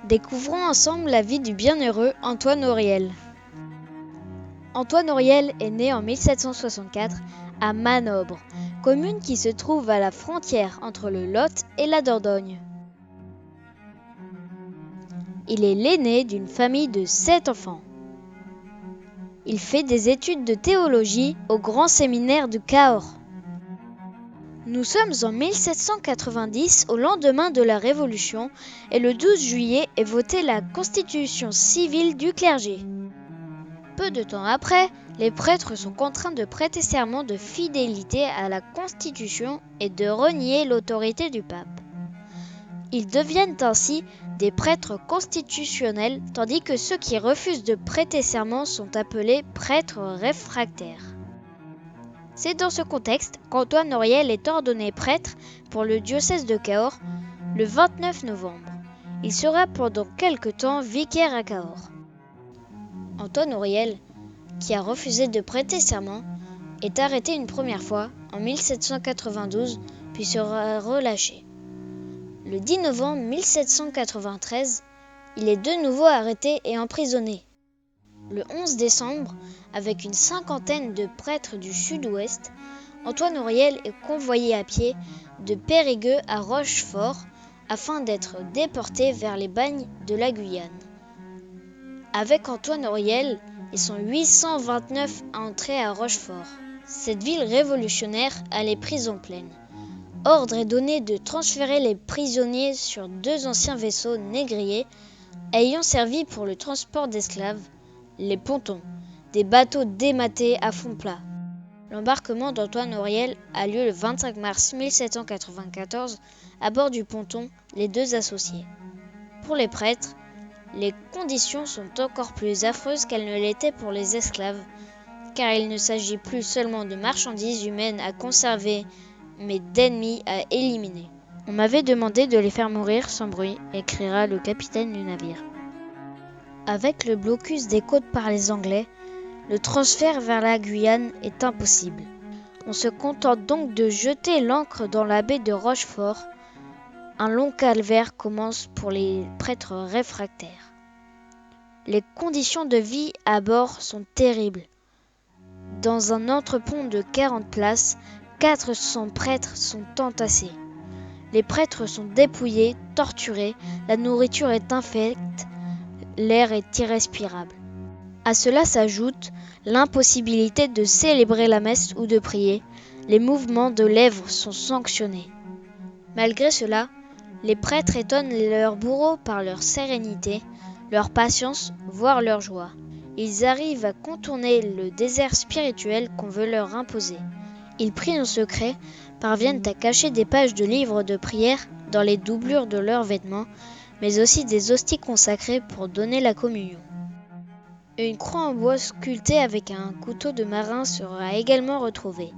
Découvrons ensemble la vie du bienheureux Antoine Auriel. Antoine Auriel est né en 1764 à Manobre, commune qui se trouve à la frontière entre le Lot et la Dordogne. Il est l'aîné d'une famille de 7 enfants. Il fait des études de théologie au grand séminaire de Cahors. Nous sommes en 1790, au lendemain de la Révolution, et le 12 juillet est votée la constitution civile du clergé. Peu de temps après, les prêtres sont contraints de prêter serment de fidélité à la Constitution et de renier l'autorité du pape. Ils deviennent ainsi des prêtres constitutionnels, tandis que ceux qui refusent de prêter serment sont appelés prêtres réfractaires. C'est dans ce contexte qu'Antoine Auriel est ordonné prêtre pour le diocèse de Cahors le 29 novembre. Il sera pendant quelque temps vicaire à Cahors. Antoine Auriel, qui a refusé de prêter serment, est arrêté une première fois en 1792 puis sera relâché. Le 10 novembre 1793, il est de nouveau arrêté et emprisonné. Le 11 décembre, avec une cinquantaine de prêtres du sud-ouest, Antoine Auriel est convoyé à pied de Périgueux à Rochefort afin d'être déporté vers les bagnes de la Guyane. Avec Antoine Auriel, ils sont 829 à entrer à Rochefort. Cette ville révolutionnaire a les prisons pleines. Ordre est donné de transférer les prisonniers sur 2 anciens vaisseaux négriers ayant servi pour le transport d'esclaves, les pontons, des bateaux dématés à fond plat. L'embarquement d'Antoine Auriel a lieu le 25 mars 1794 à bord du ponton Les Deux Associés. Pour les prêtres, les conditions sont encore plus affreuses qu'elles ne l'étaient pour les esclaves, car il ne s'agit plus seulement de marchandises humaines à conserver, mais d'ennemis à éliminer. On m'avait demandé de les faire mourir sans bruit, écrira le capitaine du navire. Avec le blocus des côtes par les Anglais, le transfert vers la Guyane est impossible. On se contente donc de jeter l'ancre dans la baie de Rochefort. Un long calvaire commence pour les prêtres réfractaires. Les conditions de vie à bord sont terribles. Dans un entrepont de 40 places, 400 prêtres sont entassés. Les prêtres sont dépouillés, torturés, la nourriture est infecte, l'air est irrespirable. À cela s'ajoute l'impossibilité de célébrer la messe ou de prier. Les mouvements de lèvres sont sanctionnés. Malgré cela, les prêtres étonnent leurs bourreaux par leur sérénité, leur patience, voire leur joie. Ils arrivent à contourner le désert spirituel qu'on veut leur imposer. Ils prient en secret, parviennent à cacher des pages de livres de prière dans les doublures de leurs vêtements, mais aussi des hosties consacrées pour donner la communion. Une croix en bois sculptée avec un couteau de marin sera également retrouvée.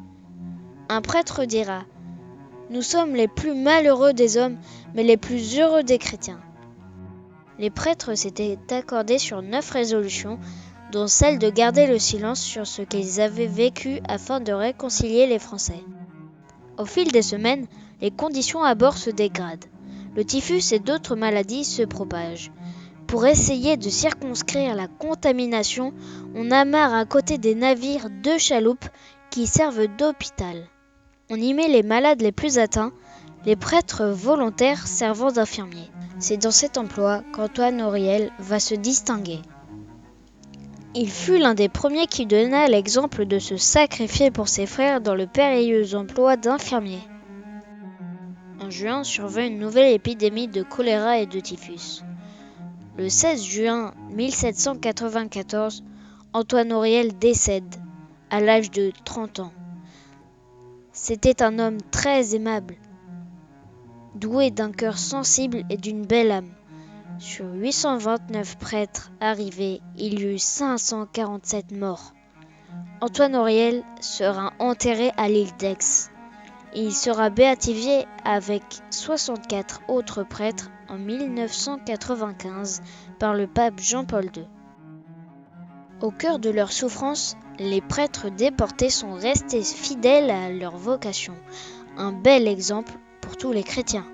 Un prêtre dira « Nous sommes les plus malheureux des hommes, mais les plus heureux des chrétiens ». Les prêtres s'étaient accordés sur 9 résolutions, dont celle de garder le silence sur ce qu'ils avaient vécu afin de réconcilier les Français. Au fil des semaines, les conditions à bord se dégradent. Le typhus et d'autres maladies se propagent. Pour essayer de circonscrire la contamination, on amarre à côté des navires 2 chaloupes qui servent d'hôpital. On y met les malades les plus atteints, les prêtres volontaires servant d'infirmiers. C'est dans cet emploi qu'Antoine Auriel va se distinguer. Il fut l'un des premiers qui donna l'exemple de se sacrifier pour ses frères dans le périlleux emploi d'infirmier. En juin survint une nouvelle épidémie de choléra et de typhus. Le 16 juin 1794, Antoine Auriel décède, à l'âge de 30 ans. C'était un homme très aimable, doué d'un cœur sensible et d'une belle âme. Sur 829 prêtres arrivés, il y eut 547 morts. Antoine Auriel sera enterré à l'île d'Aix. Il sera béatifié avec 64 autres prêtres en 1995 par le pape Jean-Paul II. Au cœur de leur souffrance, les prêtres déportés sont restés fidèles à leur vocation, un bel exemple pour tous les chrétiens.